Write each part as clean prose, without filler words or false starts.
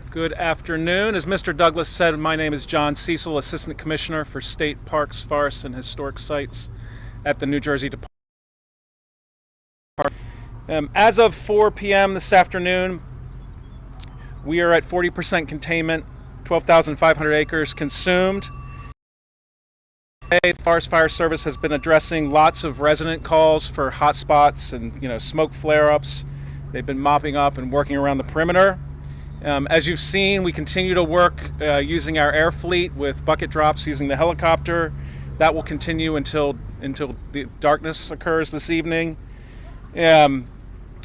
Good afternoon. As Mr. Douglas said, my name is John Cecil, Assistant Commissioner for State Parks, Forests, and Historic Sites at the New Jersey Department. As of 4 p.m. this afternoon, we are at 40% containment, 12,500 acres consumed. The Forest Fire Service has been addressing lots of resident calls for hot spots and smoke flare-ups. They've been mopping up and working around the perimeter. As you've seen, we continue to work using our air fleet with bucket drops using the helicopter. That will continue until the darkness occurs this evening.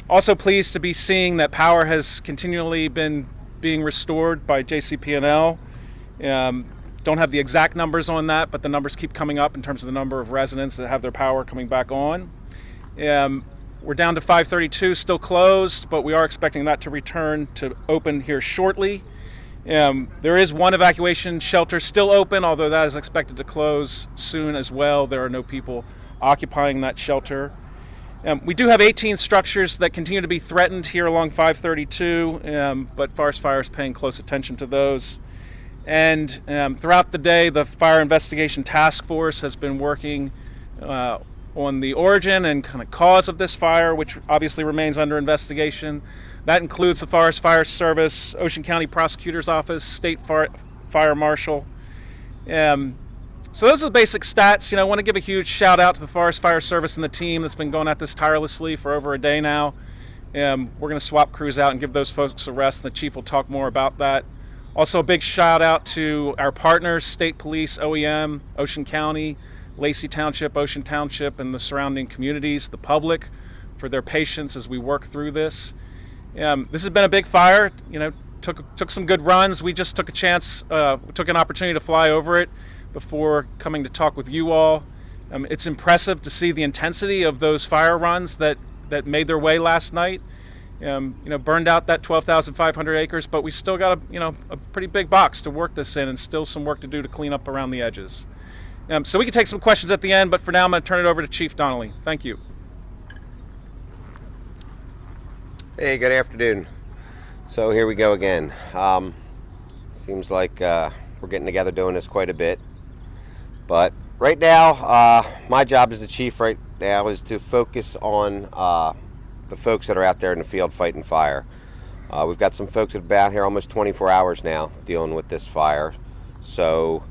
Also pleased to be seeing that power has continually been being restored by JCP&L. Don't have the exact numbers on that, but the numbers keep coming up in terms of the number of residents that have their power coming back on. We're down to 532, still closed, but we are expecting that to return to open here shortly. There is one evacuation shelter still open, although that is expected to close soon as well. There are no people occupying that shelter. We do have 18 structures that continue to be threatened here along 532, but Forest Fire is paying close attention to those. And throughout the day, the Fire Investigation Task Force has been working on the origin and kind of cause of this fire, which obviously remains under investigation. That includes the Forest Fire Service, Ocean County Prosecutor's Office, State Fire Marshal. So those are the basic stats. I want to give a huge shout out to the Forest Fire Service and the team that's been going at this tirelessly for over a day now. We're going to swap crews out and give those folks a rest. The chief will talk more about that. Also a big shout out to our partners, State Police, OEM, Ocean County, Lacey Township, Ocean Township, and the surrounding communities, the public, for their patience as we work through this. This has been a big fire. Took some good runs. We just took took an opportunity to fly over it before coming to talk with you all. It's impressive to see the intensity of those fire runs that made their way last night. Burned out that 12,500 acres, but we still got a pretty big box to work this in, and still some work to do to clean up around the edges. So we can take some questions at the end, but for now I'm going to turn it over to Chief Donnelly. Thank you. Hey, good afternoon. So here we go again. Seems like we're getting together doing this quite a bit. But right now, my job as the chief right now is to focus on the folks that are out there in the field fighting fire. We've got some folks that have been out here almost 24 hours now dealing with this fire. So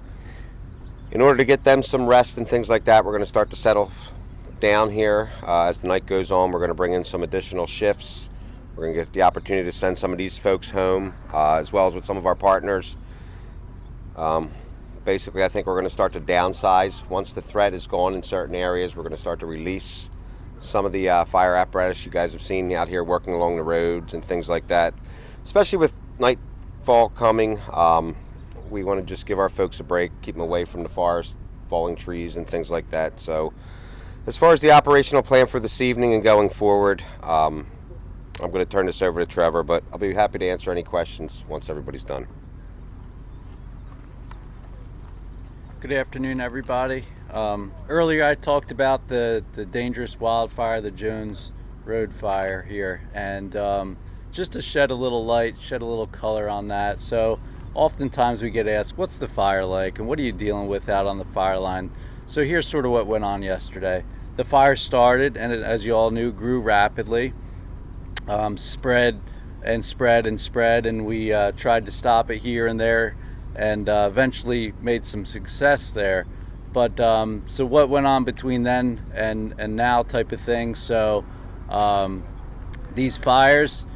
in order to get them some rest and things like that, we're going to start to settle down here. As the night goes on, we're going to bring in some additional shifts. We're going to get the opportunity to send some of these folks home, as well as with some of our partners. Basically, I think we're going to start to downsize. Once the threat is gone in certain areas, we're going to start to release some of the fire apparatus you guys have seen out here working along the roads and things like that. Especially with nightfall coming, we want to just give our folks a break, keep them away from the forest, falling trees and things like that. So as far as the operational plan for this evening and going forward, I'm going to turn this over to Trevor, but I'll be happy to answer any questions once everybody's done. Good afternoon, everybody. Earlier I talked about the dangerous wildfire, the Jones Road fire here, and just to shed a little light, shed a little color on that. So oftentimes we get asked, what's the fire like and what are you dealing with out on the fire line? So here's sort of what went on yesterday. The fire started, and it, as you all knew, grew rapidly, spread and spread and spread, and we tried to stop it here and there, and eventually made some success there. But so what went on between then and now type of thing. So these fires,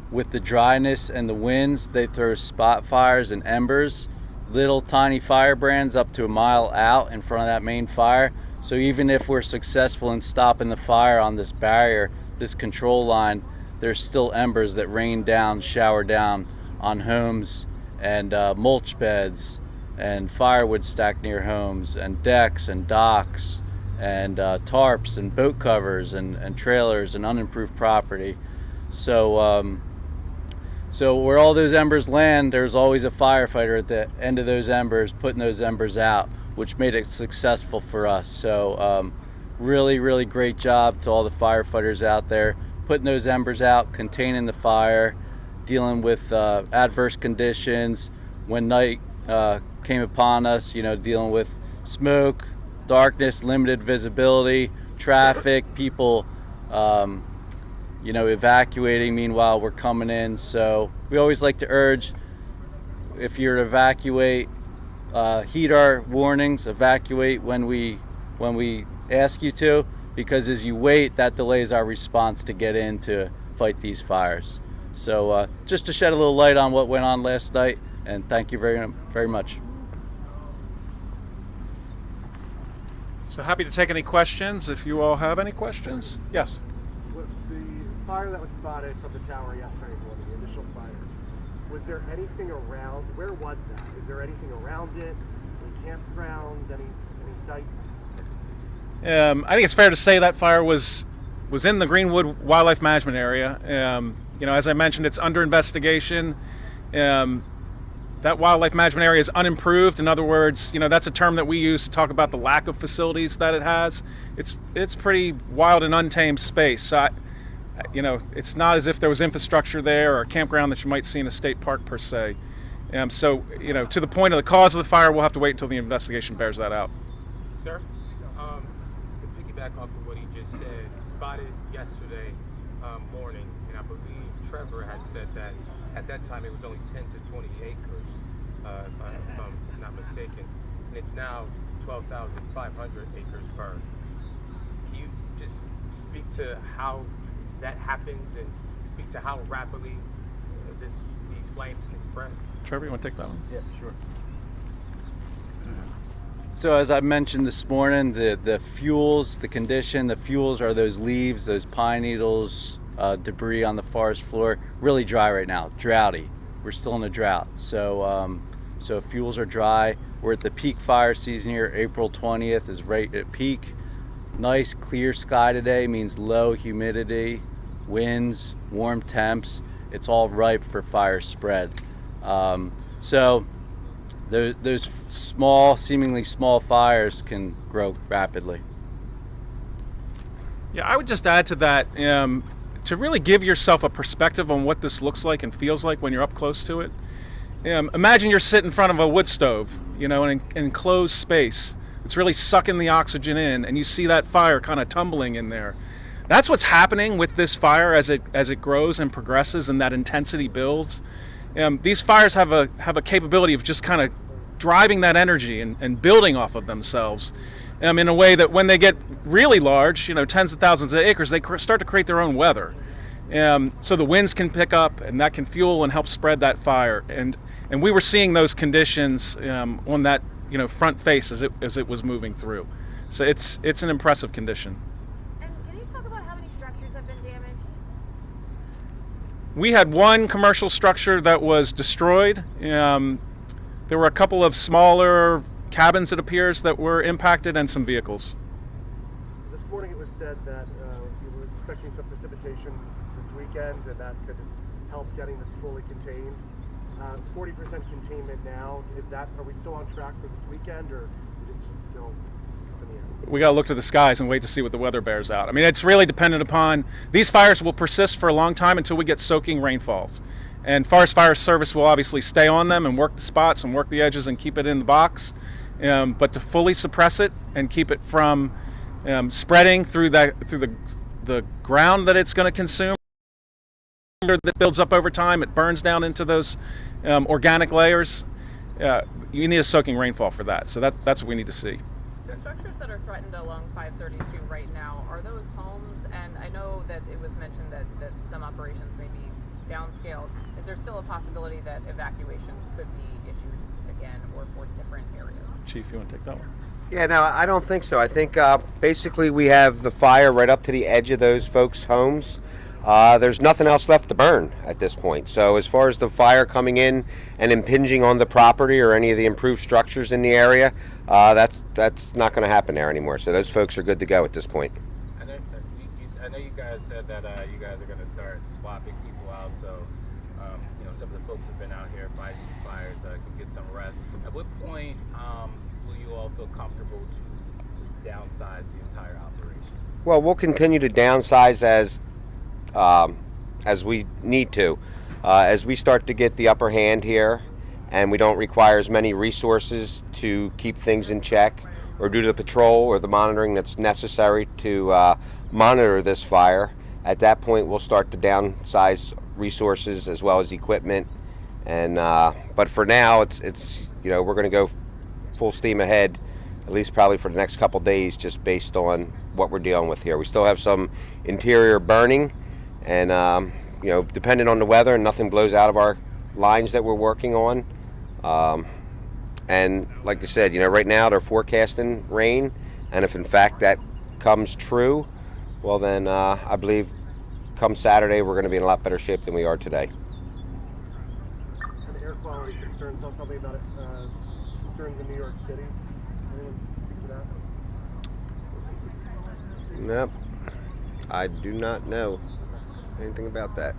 with the dryness and the winds, they throw spot fires and embers, little tiny firebrands up to a mile out in front of that main fire. So even if we're successful in stopping the fire on this barrier, this control line, there's still embers that rain down, shower down on homes and mulch beds and firewood stacked near homes and decks and docks and tarps and boat covers and trailers and unimproved property. So so where all those embers land, there's always a firefighter at the end of those embers putting those embers out, which made it successful for us. So really, really great job to all the firefighters out there putting those embers out, containing the fire, dealing with adverse conditions. When night came upon us, dealing with smoke, darkness, limited visibility, traffic, people, evacuating. Meanwhile, we're coming in. So we always like to urge, if you're to evacuate, heed our warnings, evacuate when we ask you to, because as you wait, that delays our response to get in to fight these fires. So just to shed a little light on what went on last night, and thank you very, very much. So happy to take any questions if you all have any questions. Yes? With the fire that was spotted from the tower yesterday morning, the initial fire, was there anything around? Where was that? Is there anything around it? Any campgrounds? Any sites? I think it's fair to say that fire was in the Greenwood Wildlife Management Area. As I mentioned, it's under investigation. That wildlife management area is unimproved. In other words, that's a term that we use to talk about the lack of facilities that it has. It's pretty wild and untamed space. So it's not as if there was infrastructure there or a campground that you might see in a state park per se. To the point of the cause of the fire, we'll have to wait until the investigation bears that out. Sir, to piggyback off of what he just said, spotted yesterday morning, and I believe Trevor had said that at that time it was only 10 to 20 acres, if I'm not mistaken, and it's now 12,500 acres burned. Can you just speak to how that happens and speak to how rapidly these flames can spread? Trevor, you want to take that one? Yeah, sure. So as I mentioned this morning, the fuels, the condition, the fuels are those leaves, those pine needles, debris on the forest floor. Really dry right now, droughty. We're still in a drought. So fuels are dry. We're at the peak fire season here. April 20th is right at peak. Nice clear sky today means low humidity, winds, warm temps. It's all ripe for fire spread. Those small, seemingly small fires can grow rapidly. Yeah, I would just add to that, to really give yourself a perspective on what this looks like and feels like when you're up close to it. Imagine you're sitting in front of a wood stove, an enclosed space. It's really sucking the oxygen in, and you see that fire kind of tumbling in there. That's what's happening with this fire as it grows and progresses and that intensity builds. These fires have a capability of just kind of driving that energy and building off of themselves in a way that when they get really large, tens of thousands of acres, they start to create their own weather. So the winds can pick up, and that can fuel and help spread that fire. And we were seeing those conditions on that front face as it was moving through. So it's an impressive condition. And can you talk about how many structures have been damaged? We had one commercial structure that was destroyed. There were a couple of smaller cabins, it appears, that were impacted, and some vehicles. This morning it was said that you were expecting some precipitation this weekend, and that could help getting this fully contained. 40% containment now. Are we still on track for this weekend, or is it just still up in the air? We got to look to the skies and wait to see what the weather bears out. I mean, it's really dependent upon, these fires will persist for a long time until we get soaking rainfalls. And Forest Fire Service will obviously stay on them and work the spots and work the edges and keep it in the box. But to fully suppress it and keep it from spreading through the ground that it's going to consume, that builds up over time, it burns down into those organic layers. You need a soaking rainfall for that. So that's what we need to see. The structures that are threatened along 532 right now, are those homes? And I know that it was mentioned that some operations may be downscaled. Is there still a possibility that evacuations could be issued again or for different areas? Chief, you want to take that one? Yeah, no, I don't think so. I think basically we have the fire right up to the edge of those folks' homes. There's nothing else left to burn at this point. So as far as the fire coming in and impinging on the property or any of the improved structures in the area, that's not going to happen there anymore. So those folks are good to go at this point. I know you guys said that you guys are going to start swapping people out, so some of the folks who've been out here fighting these fires can get some rest. At what point will you all feel comfortable to just downsize the entire operation? Well, we'll continue to downsize as we need to. As we start to get the upper hand here and we don't require as many resources to keep things in check or do the patrol or the monitoring that's necessary to monitor this fire, at that point we'll start to downsize resources as well as equipment. And but for now, it's we're going to go full steam ahead, at least probably for the next couple days, just based on what we're dealing with here. We still have some interior burning, and depending on the weather, and nothing blows out of our lines that we're working on. And like I said, right now they're forecasting rain, and if in fact that comes true, well then I believe come Saturday we're going to be in a lot better shape than we are today. And air quality concerns, tell something about concerns in New York City. Anyone speak to that? Nope, I do not know anything about that.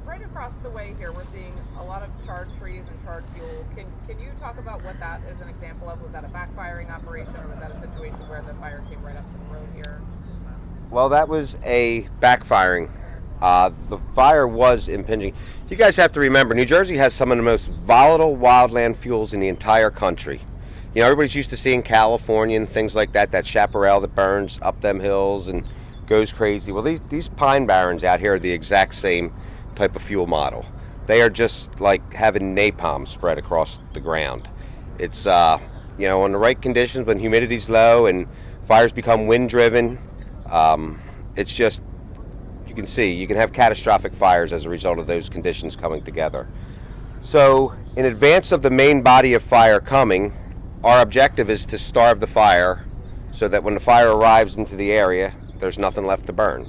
Right across the way here, we're seeing a lot of charred trees and charred fuel. Can you talk about what that is an example of? Was that a backfiring operation, or was that a situation where the fire came right up to the road here? Well, that was a backfiring. The fire was impinging. You guys have to remember, New Jersey has some of the most volatile wildland fuels in the entire country. Everybody's used to seeing California and things like that, that chaparral that burns up them hills and goes crazy. Well, these pine barrens out here are the exact same type of fuel model. They are just like having napalm spread across the ground. It's on the right conditions, when humidity's low and fires become wind driven, it's just, you can have catastrophic fires as a result of those conditions coming together. So in advance of the main body of fire coming, our objective is to starve the fire so that when the fire arrives into the area, there's nothing left to burn.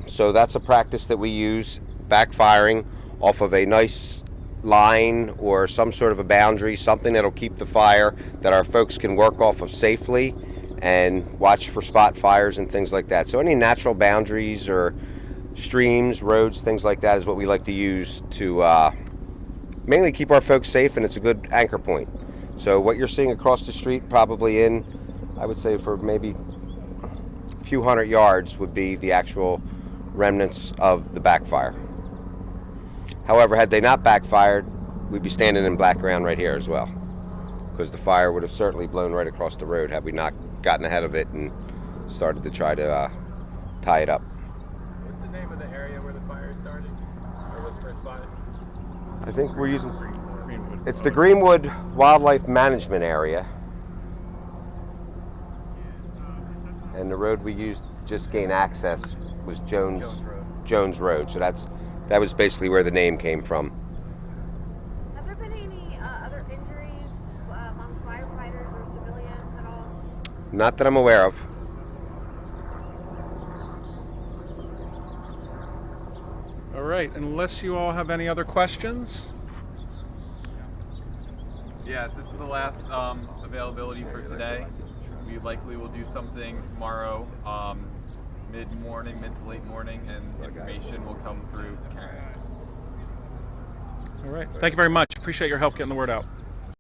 So that's a practice that we use, backfiring off of a nice line or some sort of a boundary, something that'll keep the fire that our folks can work off of safely and watch for spot fires and things like that. So any natural boundaries or streams, roads, things like that is what we like to use to mainly keep our folks safe, and it's a good anchor point. So what you're seeing across the street, probably I would say for maybe a few hundred yards, would be the actual remnants of the backfire. However, had they not backfired, we'd be standing in black ground right here as well, because the fire would have certainly blown right across the road had we not gotten ahead of it and started to try to tie it up. What's the name of the area where the fire started, or was first spotted? I think we're using, it's the Greenwood Wildlife Management Area, and the road we used to just gain access was Jones Road. So that was basically where the name came from. Have there been any other injuries among firefighters or civilians at all? Not that I'm aware of. All right, unless you all have any other questions. Yeah, this is the last availability for today. We likely will do something tomorrow, mid-morning, mid to late morning, and information will come through. All right, thank you very much. Appreciate your help getting the word out.